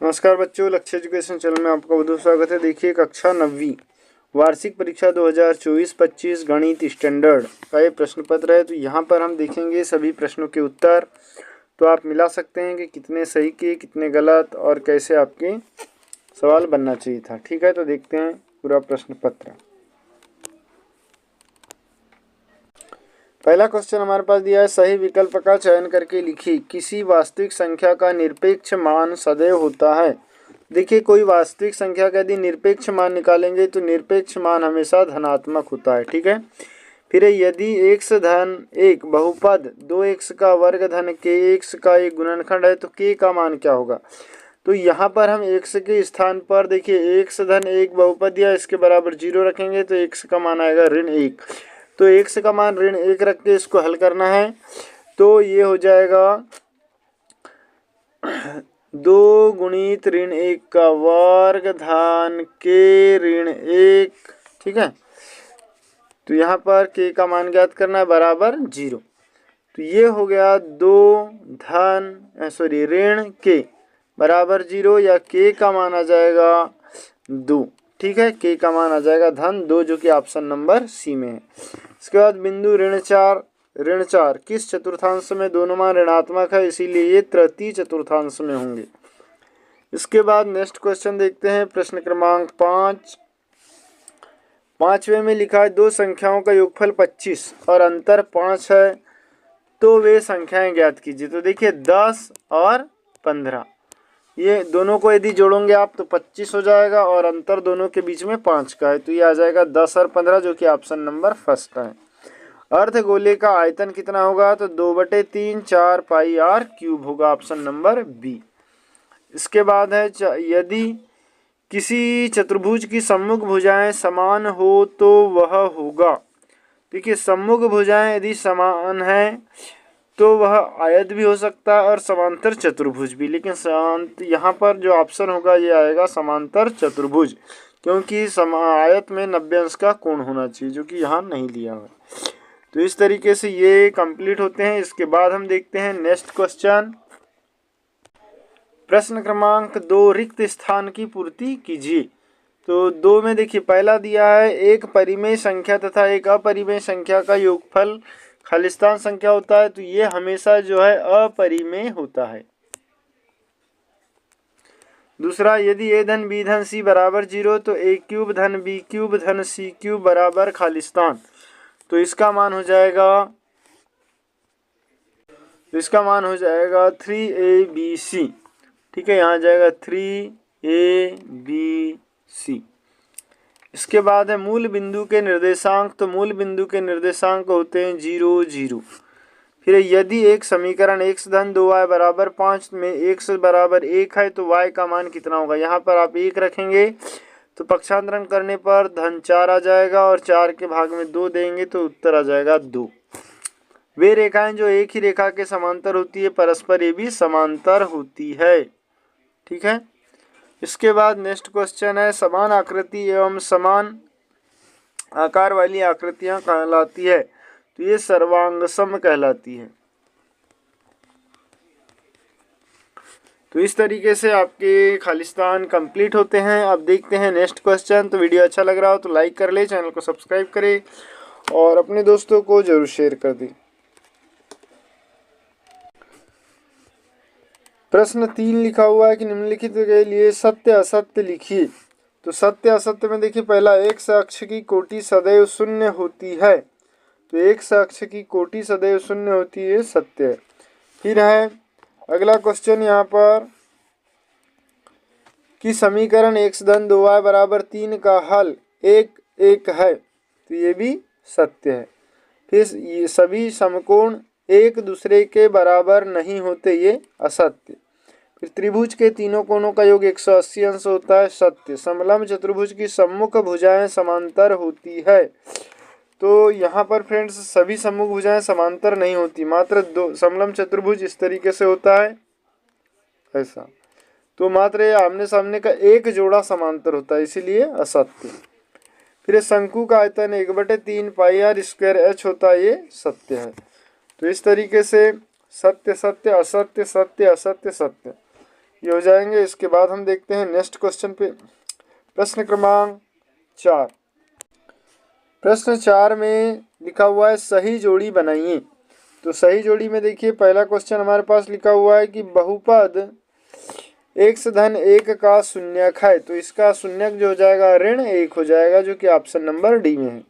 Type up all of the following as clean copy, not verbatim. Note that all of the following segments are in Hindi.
नमस्कार बच्चों, लक्ष्य एजुकेशन चैनल में आपका बहुत स्वागत है। देखिए, कक्षा 9वीं वार्षिक परीक्षा 2024-25 गणित स्टैंडर्ड का ये प्रश्न पत्र है। तो यहाँ पर हम देखेंगे सभी प्रश्नों के उत्तर। तो आप मिला सकते हैं कि कितने सही किए, कितने गलत और कैसे आपके सवाल बनना चाहिए था। ठीक है, तो देखते हैं पूरा प्रश्न पत्र। पहला क्वेश्चन हमारे पास दिया है, सही विकल्प का चयन करके लिखिए। किसी वास्तविक संख्या का निरपेक्ष मान सदैव होता है। देखिए, कोई वास्तविक संख्या का यदि निरपेक्ष मान निकालेंगे तो निरपेक्ष मान हमेशा धनात्मक होता है। ठीक है, फिर यदि x धन एक बहुपद 2x का वर्ग धन kx का एक गुणनखंड है तो k का मान क्या होगा। तो यहाँ पर हम x के स्थान पर देखिए x धन एक बहुपद या इसके बराबर 0 रखेंगे तो x का मान आएगा ऋण 1। तो x का मान ऋण 1 रख के इसको हल करना है। तो ये हो जाएगा 2 गुणित ऋण 1 का वर्ग धन के ऋण 1। ठीक है, तो यहाँ पर k का मान ज्ञात करना है बराबर 0। तो ये हो गया 2 ऋण k बराबर 0 या k का मान आ जाएगा 2। ठीक है, k का मान आ जाएगा धन 2 जो कि ऑप्शन नंबर सी में है। इसके बाद बिंदु ऋण 4 किस चतुर्थांश में दोनों मान ऋणात्मक है, इसीलिए ये तृतीय चतुर्थांश में होंगे। इसके बाद नेक्स्ट क्वेश्चन देखते हैं, प्रश्न क्रमांक 5। 5वें में लिखा है, दो संख्याओं का योगफल 25 और अंतर 5 है तो वे संख्याएं ज्ञात कीजिए। तो देखिए 10 और 15, ये दोनों को यदि जोड़ोगे आप तो 25 हो जाएगा और अंतर दोनों के बीच में 5 का है, तो ये आ जाएगा 10 और 15 जो कि ऑप्शन नंबर फर्स्ट है। अर्धगोले का आयतन कितना होगा, तो 2/3 4 पाई आर क्यूब होगा, ऑप्शन नंबर बी। इसके बाद है, यदि किसी चतुर्भुज की सम्मुख भुजाएं समान हो तो वह होगा। देखिए, सम्मुख भुजाएं यदि समान है तो वह आयत भी हो सकता है और समांतर चतुर्भुज भी, लेकिन यहाँ पर जो ऑप्शन होगा ये आएगा समांतर चतुर्भुज, क्योंकि आयत में 90 अंश का कोण होना चाहिए जो कि यहाँ नहीं लिया हुआ। तो इस तरीके से ये कंप्लीट होते हैं। इसके बाद हम देखते हैं नेक्स्ट क्वेश्चन, प्रश्न क्रमांक 2, रिक्त स्थान की पूर्ति कीजिए। तो 2 में देखिए पहला दिया है, एक परिमेय संख्या तथा एक अपरिमेय संख्या का योगफल खालिस्तान संख्या होता है। तो ये हमेशा जो है अपरिमेय होता है। दूसरा, यदि a धन b धन c बराबर 0 तो a क्यूब धन b क्यूब धन c क्यूब बराबर खालिस्तान। तो इसका मान हो जाएगा 3abc। ठीक है, यहाँ आ जाएगा 3abc। इसके बाद है मूल बिंदु के निर्देशांक। तो मूल बिंदु के निर्देशांक होते हैं 0 0। फिर यदि एक समीकरण x धन 2y बराबर 5 में x बराबर 1 है तो y का मान कितना होगा। यहाँ पर आप 1 रखेंगे तो पक्षांतरण करने पर धन 4 आ जाएगा और 4 के भाग में 2 देंगे तो उत्तर आ जाएगा 2। वे रेखाएं जो एक ही रेखा के समांतर होती है परस्पर ये भी समांतर होती है। ठीक है, इसके बाद नेक्स्ट क्वेश्चन है, समान आकृति एवं समान आकार वाली आकृतियां कहलाती है। तो ये सर्वांगसम कहलाती है। तो इस तरीके से आपके खालिस्तान कंप्लीट होते हैं। अब देखते हैं नेक्स्ट क्वेश्चन। तो वीडियो अच्छा लग रहा हो तो लाइक कर ले, चैनल को सब्सक्राइब करें और अपने दोस्तों को जरूर शेयर कर दें। प्रश्न 3 लिखा हुआ है कि निम्नलिखित के लिए सत्य असत्य लिखिए। तो सत्य असत्य में देखिए, पहला, x अक्ष की कोटि सदैव शून्य होती है। तो x अक्ष की कोटि सदैव शून्य होती है, सत्य है। फिर है अगला क्वेश्चन यहाँ पर कि समीकरण x धन 2y बराबर 3 का हल 1 1 है। तो ये भी सत्य है। फिर ये सभी समकोण एक दूसरे के बराबर नहीं होते, ये असत्य। फिर त्रिभुज के तीनों कोणों का योग 180 अंश होता है, सत्य। समलंब चतुर्भुज की सम्मुख भुजाएं समांतर होती है। तो यहाँ पर फ्रेंड्स सभी सम्मुख भुजाएं समांतर नहीं होती, मात्र दो। समलंब चतुर्भुज इस तरीके से होता है ऐसा, तो मात्र आमने सामने का एक जोड़ा समांतर होता है, इसीलिए असत्य। फिर शंकु का आयतन 1/3 पाई आर स्क्वायर h होता है, ये सत्य है। तो इस तरीके से सत्य सत्य असत्य सत्य असत्य सत्य, ये हो जाएंगे। इसके बाद हम देखते हैं नेक्स्ट क्वेश्चन पे। प्रश्न क्रमांक 4। प्रश्न 4 में लिखा हुआ है सही जोड़ी बनाइए। तो सही जोड़ी में देखिए पहला क्वेश्चन हमारे पास लिखा हुआ है कि बहुपद x धन 1 का शून्यक है। तो इसका शून्यक जो हो जाएगा ऋण 1 हो जाएगा, जो कि ऑप्शन नंबर डी में है।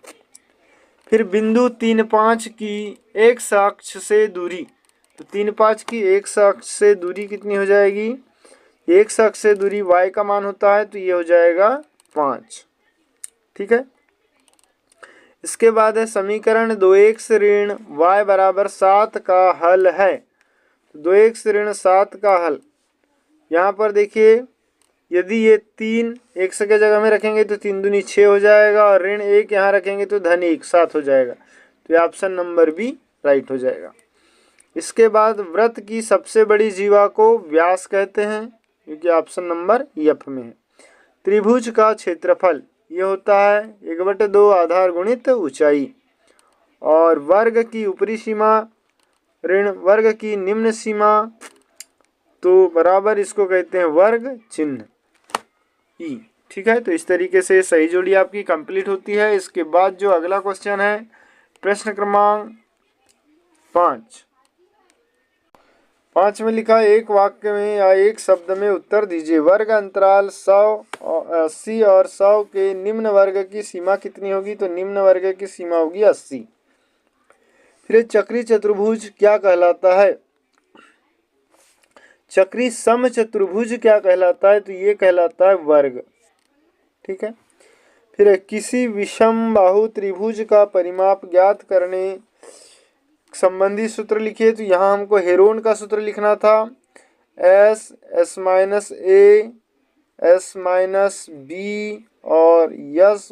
फिर बिंदु 3, 5 की एक अक्ष से दूरी। तो 3, 5 की एक अक्ष से दूरी कितनी हो जाएगी? एक अक्ष से दूरी y का मान होता है, तो ये हो जाएगा 5। ठीक है। इसके बाद है समीकरण 2x ऋण y बराबर 7 का हल है। 2x ऋण 7 का हल, यहाँ पर देखिए यदि ये 3 x के जगह में रखेंगे तो 3 दूनी 6 हो जाएगा, और ऋण 1 यहाँ रखेंगे तो धन 1 7 हो जाएगा। तो ये ऑप्शन नंबर बी राइट हो जाएगा। इसके बाद वृत्त की सबसे बड़ी जीवा को व्यास कहते हैं, क्योंकि ऑप्शन नंबर एफ में है। त्रिभुज का क्षेत्रफल ये होता है 1/2 आधार गुणित ऊंचाई, और वर्ग की ऊपरी सीमा ऋण वर्ग की निम्न सीमा, तो बराबर इसको कहते हैं वर्ग चिन्ह ई। ठीक है। तो इस तरीके से सही जोड़ी आपकी कंप्लीट होती है। इसके बाद जो अगला क्वेश्चन है प्रश्न क्रमांक 5 में लिखा है एक वाक्य में या एक शब्द में उत्तर दीजिए। वर्ग अंतराल 80 और 100 के निम्न वर्ग की सीमा कितनी होगी? तो निम्न वर्ग की सीमा होगी 80। फिर चक्री चतुर्भुज क्या कहलाता है? चक्री समचतुर्भुज क्या कहलाता है? तो ये कहलाता है वर्ग। ठीक है। फिर किसी विषम बाहु त्रिभुज का परिमाप ज्ञात करने संबंधी सूत्र लिखिए। तो यहाँ हमको हेरोन का सूत्र लिखना था, s s - a s - b और s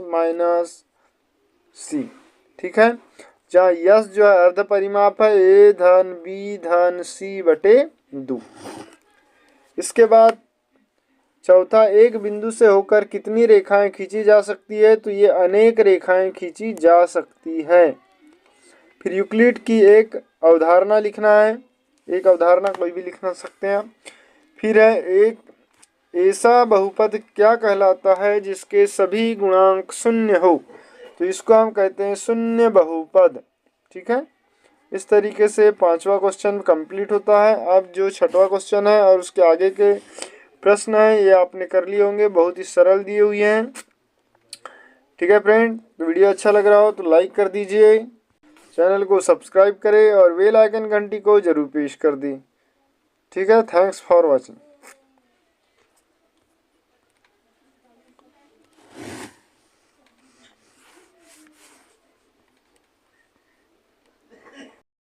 - c। ठीक है। जहाँ यस जो है अर्ध परिमाप है, a धन b धन c बटे 2। इसके बाद चौथा, एक बिंदु से होकर कितनी रेखाएं खींची जा सकती है? तो ये अनेक रेखाएं खींची जा सकती है। फिर यूक्लिड की एक अवधारणा लिखना है, एक अवधारणा कोई भी लिखना सकते हैं। फिर है एक ऐसा बहुपद क्या कहलाता है जिसके सभी गुणांक शून्य हो? तो इसको हम कहते हैं शून्य बहुपद। ठीक है। इस तरीके से 5वां क्वेश्चन कंप्लीट होता है। अब जो 6वां क्वेश्चन है और उसके आगे के प्रश्न है ये आपने कर लिए होंगे, बहुत ही सरल दिए हुए हैं। ठीक है फ्रेंड, तो वीडियो अच्छा लग रहा हो तो लाइक कर दीजिए, चैनल को सब्सक्राइब करें और बेल आइकन घंटी को जरूर प्रेस कर दें। ठीक है। Thanks for watching.